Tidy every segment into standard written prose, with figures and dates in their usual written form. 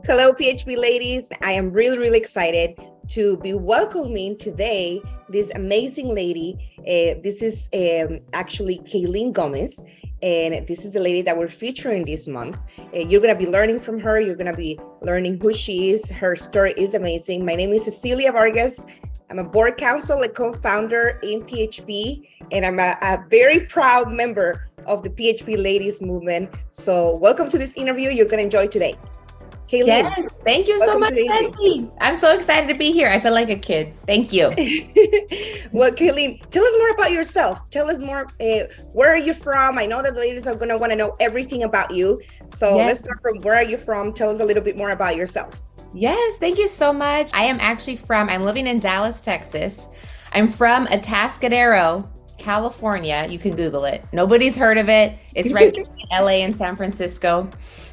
Hello, PHP ladies. I am really excited to be welcoming today this amazing lady. This is actually Kaylene Gomez, and this is the lady that we're featuring this month. You're going to be learning from her. You're going to be learning who she is. Her story is amazing. My name is Cecilia Vargas. I'm a board counsel and co-founder in PHP, and I'm a very proud member of the PHP Ladies movement. So welcome to this interview. You're going to enjoy today. Kaylene. Yes, thank you so much, Ceci. I'm so excited to be here. I feel like a kid. Thank you. Well, Kaylene, tell us more about yourself. Tell us more, where are you from? I know that the ladies are going to want to know everything about you. So Let's start from where are you from? Tell us a little bit more about yourself. Yes, thank you so much. I'm living in Dallas, Texas. I'm from Atascadero, California. You can Google it. Nobody's heard of it. It's right between LA and San Francisco.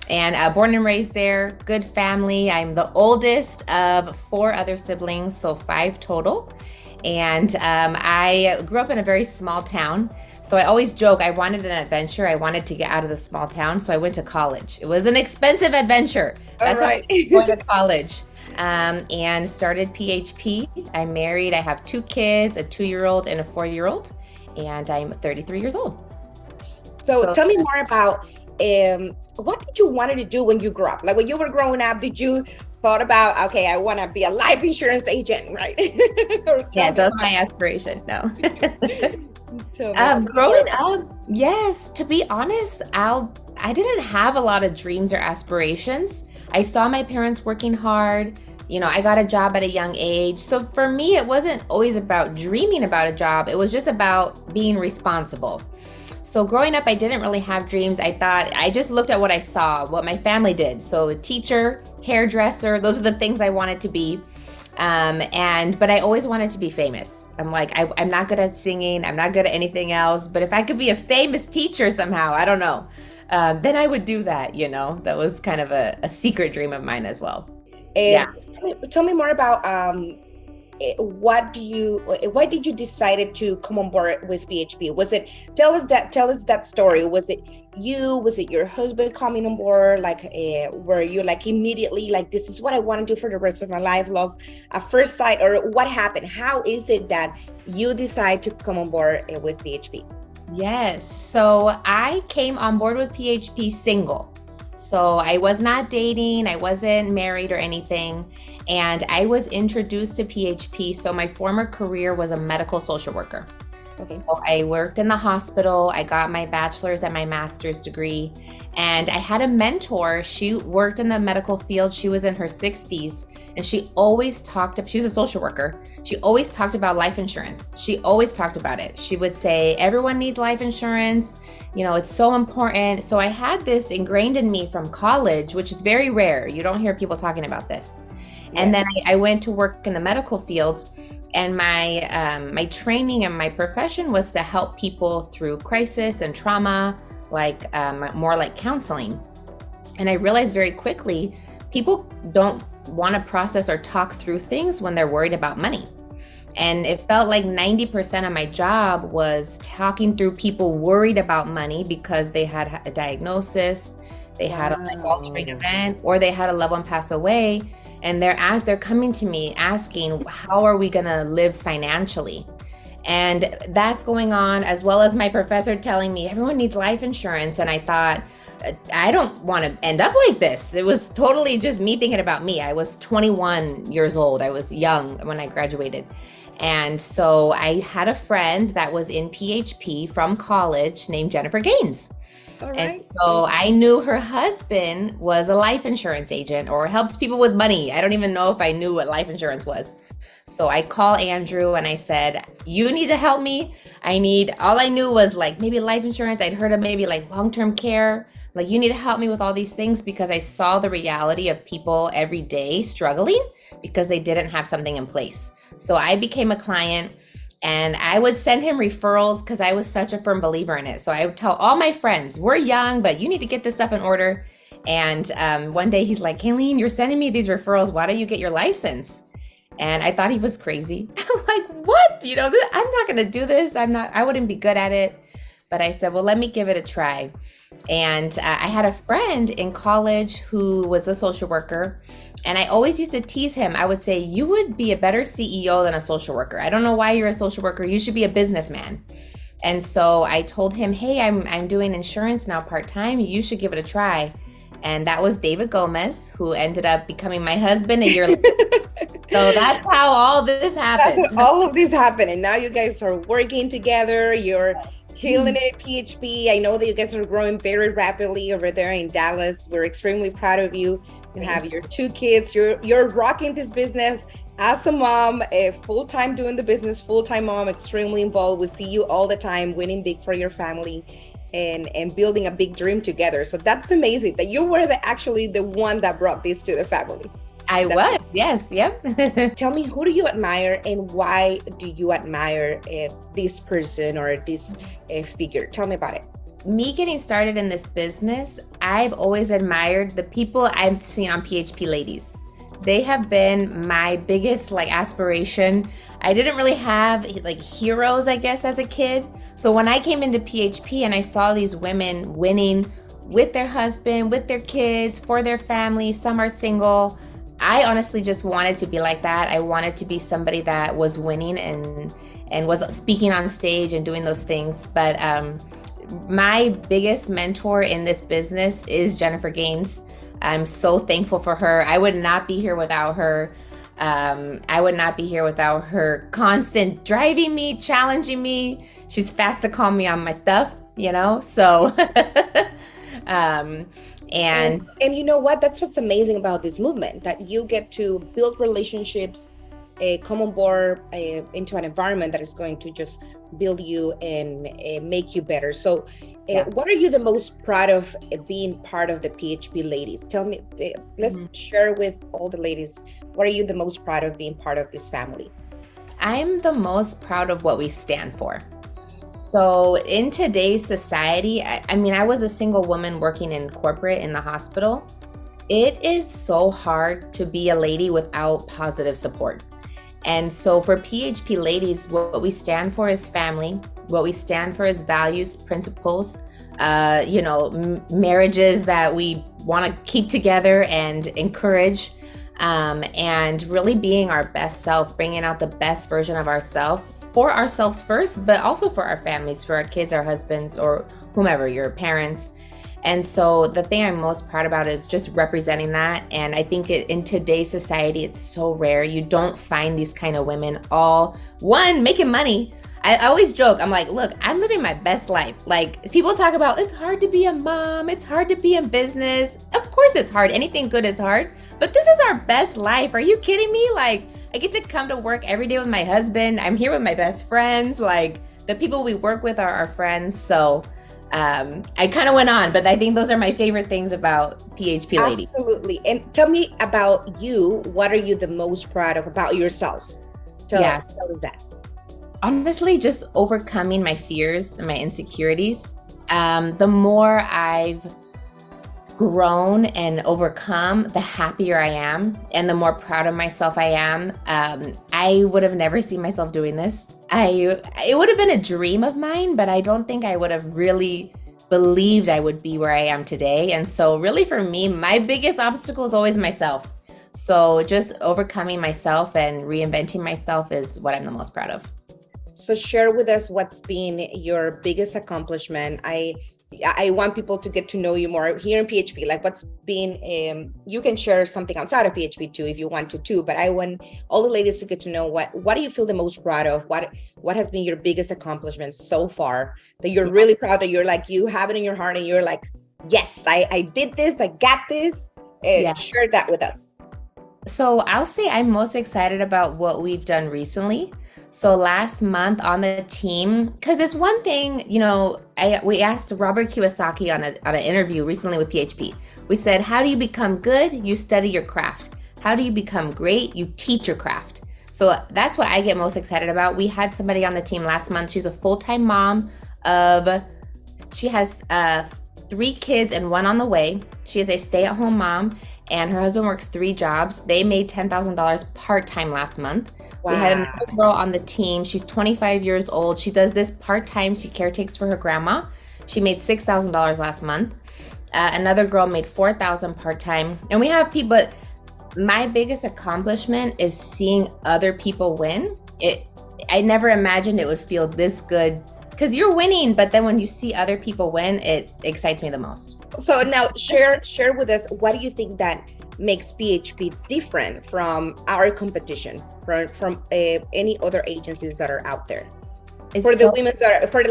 And born and raised there, good family. I'm the oldest of 4 other siblings, so 5 total. And I grew up in a very small town. So I always joke, I wanted an adventure. I wanted to get out of the small town. So I went to college. It was an expensive adventure. That's right. How I went to college and started PHP. I'm married. I have 2 kids, a 2-year-old and a 4-year-old. And I'm 33 years old. So tell me more about what did you want to do when you grew up? Like when you were growing up, did you thought about, okay, I want to be a life insurance agent, right? Yes, that was my aspiration. No. Growing up, yes, to be honest, I didn't have a lot of dreams or aspirations. I saw my parents working hard. You know, I got a job at a young age. So for me, it wasn't always about dreaming about a job. It was just about being responsible. So growing up, I didn't really have dreams. I just looked at what I saw, what my family did. So a teacher, hairdresser, those are the things I wanted to be. But I always wanted to be famous. I'm like, I'm not good at singing. I'm not good at anything else. But if I could be a famous teacher somehow, I don't know, then I would do that, you know. That was kind of a secret dream of mine as well. Tell me more about why did you decide to come on board with PHP? Tell us that story. Was it your husband coming on board? Like, were you like immediately like, this is what I want to do for the rest of my life, love at first sight, or what happened? How is it that you decide to come on board with PHP? Yes, so I came on board with PHP single. So I was not dating, I wasn't married or anything, and I was introduced to PHP. So my former career was a medical social worker. Okay. So I worked in the hospital, I got my bachelor's and my master's degree, and I had a mentor. She worked in the medical field. She was in her 60s, and she was a social worker. She always talked about life insurance. She always talked about it. She would say, everyone needs life insurance. You know, it's so important. So I had this ingrained in me from college, which is very rare. You don't hear people talking about this. Yes. And then I went to work in the medical field, and my training and my profession was to help people through crisis and trauma, like more like counseling. And I realized very quickly, people don't want to process or talk through things when they're worried about money. And it felt like 90% of my job was talking through people worried about money because they had a diagnosis, they had a life-altering event, or they had a loved one pass away. And they're coming to me asking, how are we gonna live financially? And that's going on, as well as my professor telling me everyone needs life insurance. And I thought, I don't want to end up like this. It was totally just me thinking about me. I was 21 years old. I was young when I graduated. And so I had a friend that was in PHP from college named Jennifer Gaines. Right. And so I knew her husband was a life insurance agent or helped people with money. I don't even know if I knew what life insurance was. So I called Andrew and I said, you need to help me. All I knew was like maybe life insurance. I'd heard of maybe like long-term care. Like, you need to help me with all these things, because I saw the reality of people every day struggling because they didn't have something in place. So I became a client, and I would send him referrals because I was such a firm believer in it. So I would tell all my friends, we're young, but you need to get this stuff in order. And one day he's like, Kaylene, you're sending me these referrals. Why don't you get your license? And I thought he was crazy. I'm like, what? I'm not going to do this. I wouldn't be good at it. but I said, well, let me give it a try. And I had a friend in college who was a social worker, and I always used to tease him. I would say, you would be a better CEO than a social worker. I don't know why you're a social worker. You should be a businessman. And so I told him, hey, I'm doing insurance now part-time. You should give it a try. And that was David Gomez, who ended up becoming my husband a year later. So that's how all this happened. That's how all of this happened. And now you guys are working together. You're killing it at PHP. I know that you guys are growing very rapidly over there in Dallas. We're extremely proud of you. You have your 2 kids. You're rocking this business as a mom, full-time doing the business, full-time mom, extremely involved. We see you all the time, winning big for your family and building a big dream together. So that's amazing that you were actually the one that brought this to the family. I was, yes, yep. Tell me, who do you admire and why do you admire this person or this figure? Tell me about it. Me getting started in this business, I've always admired the people I've seen on PHP Ladies. They have been my biggest aspiration. I didn't really have heroes, I guess, as a kid. So when I came into PHP and I saw these women winning with their husband, with their kids, for their family, some are single, I honestly just wanted to be like that. I wanted to be somebody that was winning and was speaking on stage and doing those things. But my biggest mentor in this business is Jennifer Gaines. I'm so thankful for her. I would not be here without her. I would not be here without her constant driving me, challenging me. She's fast to call me on my stuff, so and you know what? That's what's amazing about this movement, that you get to build relationships, come on board into an environment that is going to just build you and make you better. So what are you the most proud of being part of the PHP Ladies? Tell me, let's share with all the ladies, what are you the most proud of being part of this family? I'm the most proud of what we stand for. So in today's society, I was a single woman working in corporate in the hospital. It is so hard to be a lady without positive support. And so for PHP Ladies, what we stand for is family. What we stand for is values, principles, marriages that we want to keep together and encourage, and really being our best self, bringing out the best version of ourselves, for ourselves first, but also for our families, for our kids, our husbands, or whomever, your parents. And so the thing I'm most proud about is just representing that. And I think in today's society, it's so rare. You don't find these kind of women making money. I always joke, I'm like, look, I'm living my best life. People talk about, it's hard to be a mom, it's hard to be in business. Of course it's hard. Anything good is hard. But this is our best life. Are you kidding me? I get to come to work every day with my husband. I'm here with my best friends. The people we work with are our friends. So I kind of went on, but I think those are my favorite things about PHP Ladies. Absolutely. And tell me about you. What are you the most proud of about yourself? Tell us that. Honestly, just overcoming my fears and my insecurities. The more I've grown and overcome, the happier I am and the more proud of myself I am. I would have never seen myself doing this. It would have been a dream of mine, but I don't think I would have really believed I would be where I am today. And so really for me, my biggest obstacle is always myself. So just overcoming myself and reinventing myself is what I'm the most proud of. So share with us what's been your biggest accomplishment. I want people to get to know you more here in PHP, what's been, you can share something outside of PHP too, if you want to too, but I want all the ladies to get to know what do you feel the most proud of? What has been your biggest accomplishment so far that you're really proud of? You have it in your heart and you're like, yes, I did this, I got this. Share that with us. So I'll say I'm most excited about what we've done recently. So last month on the team, because it's one thing, we asked Robert Kiyosaki on an interview recently with PHP. We said, how do you become good? You study your craft. How do you become great? You teach your craft. So that's what I get most excited about. We had somebody on the team last month. She's a full-time mom she has 3 kids and 1 on the way. She is a stay-at-home mom and her husband works 3 jobs. They made $10,000 part-time last month. We had Wow. another girl on the team. She's 25 years old. She does this part-time. She caretakes for her grandma. She made $6,000 last month. Another girl made $4,000 part-time. And we have people, but my biggest accomplishment is seeing other people win. I never imagined it would feel this good because you're winning, but then when you see other people win, it excites me the most. So now share with us, what do you think that makes PHP different from our competition, from any other agencies that are out there? For the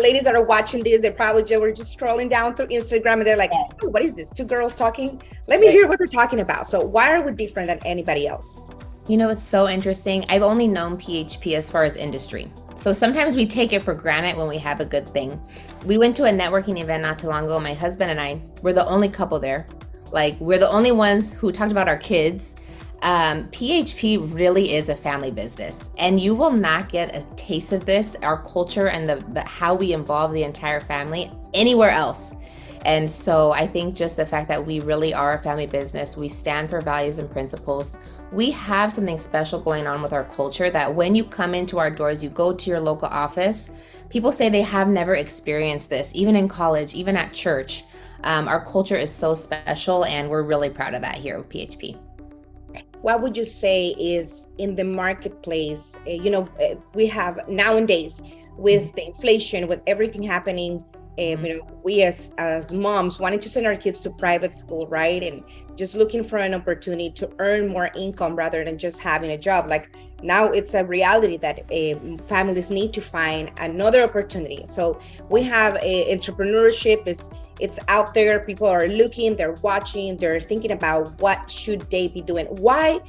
ladies that are watching this, they probably were just scrolling down through Instagram and they're like, oh, what is this? Two girls talking? Let me hear what they're talking about. So why are we different than anybody else? You know, it's so interesting. I've only known PHP as far as industry. So sometimes we take it for granted when we have a good thing. We went to a networking event not too long ago. My husband and I were the only couple there. Like, we're the only ones who talked about our kids. PHP really is a family business, and you will not get a taste of this, our culture and the how we involve the entire family, anywhere else. And so I think just the fact that we really are a family business, we stand for values and principles. We have something special going on with our culture that when you come into our doors, you go to your local office, people say they have never experienced this, even in college, even at church. Our culture is so special, and we're really proud of that here with PHP. What would you say is in the marketplace? We have nowadays with the inflation, with everything happening, we as moms wanting to send our kids to private school, right? And just looking for an opportunity to earn more income rather than just having a job. Like now it's a reality that families need to find another opportunity. So we have entrepreneurship it's out there. People are looking, they're watching, they're thinking about what should they be doing. Why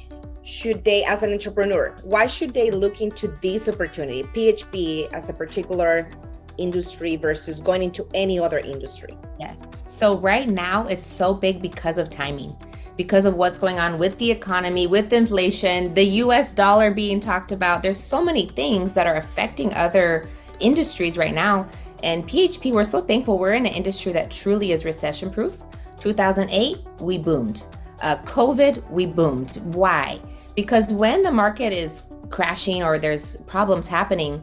should they, as an entrepreneur, why should they look into this opportunity, PHP as a particular industry versus going into any other industry? Yes. So right now it's so big because of timing, because of what's going on with the economy, with inflation, the US dollar being talked about. There's so many things that are affecting other industries right now. And PHP, we're so thankful we're in an industry that truly is recession-proof. 2008, we boomed. COVID, we boomed. Why? Because when the market is crashing or there's problems happening,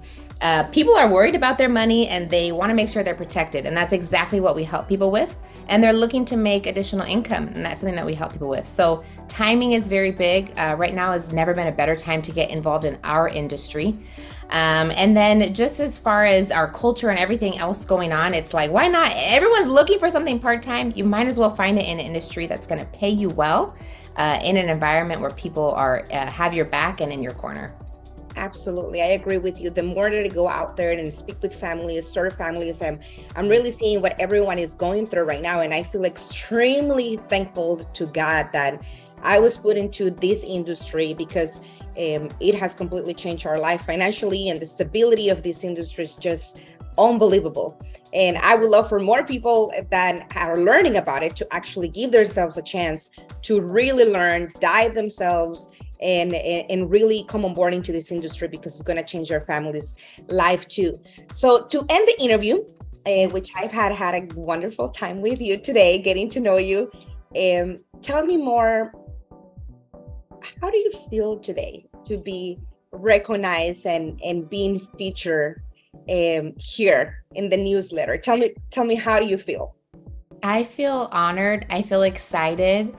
people are worried about their money and they want to make sure they're protected. And that's exactly what we help people with. And they're looking to make additional income. And that's something that we help people with. So timing is very big. Right now has never been a better time to get involved in our industry. And then just as far as our culture and everything else going on, it's like, why not? Everyone's looking for something part-time. You might as well find it in an industry that's going to pay you well, in an environment where people are have your back and in your corner. Absolutely. I agree with you. The more that I go out there and speak with families, serve families, I'm really seeing what everyone is going through right now. And I feel extremely thankful to God that I was put into this industry because it has completely changed our life financially, and the stability of this industry is just unbelievable. And I would love for more people that are learning about it to actually give themselves a chance to really learn, dive themselves, and really come on board into this industry because it's going to change their family's life too. So to end the interview, which I've had a wonderful time with you today, getting to know you, tell me more. How do you feel today to be recognized and being featured here in the newsletter? Tell me, how do you feel? I feel honored. I feel excited.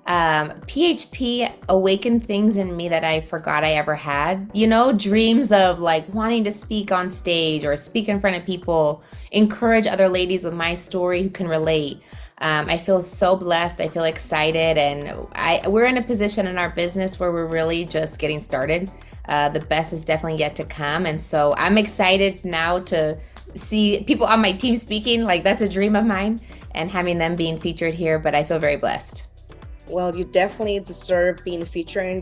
PHP awakened things in me that I forgot I ever had. Dreams of like wanting to speak on stage or speak in front of people, encourage other ladies with my story who can relate. I feel so blessed. I feel excited, and we're in a position in our business where we're really just getting started. The best is definitely yet to come. And so I'm excited now to see people on my team speaking. Like, that's a dream of mine, and having them being featured here, but I feel very blessed. Well, you definitely deserve being featured in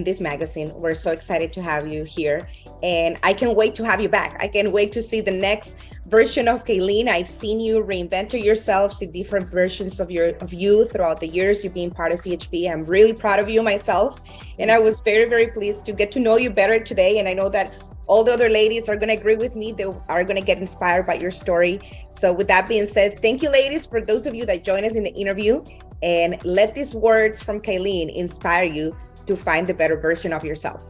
this magazine. We're so excited to have you here, and I can't wait to have you back. I can't wait to see the next version of Kaylene. I've seen you reinvent yourself, see different versions of you throughout the years you've been part of PHP. I'm really proud of you myself, and I was very, very pleased to get to know you better today. And I know that all the other ladies are going to agree with me. They are going to get inspired by your story. So with that being said, thank you, ladies, for those of you that joined us in the interview, and let these words from Kaylene inspire you to find the better version of yourself.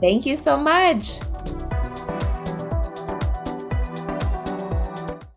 Thank you so much.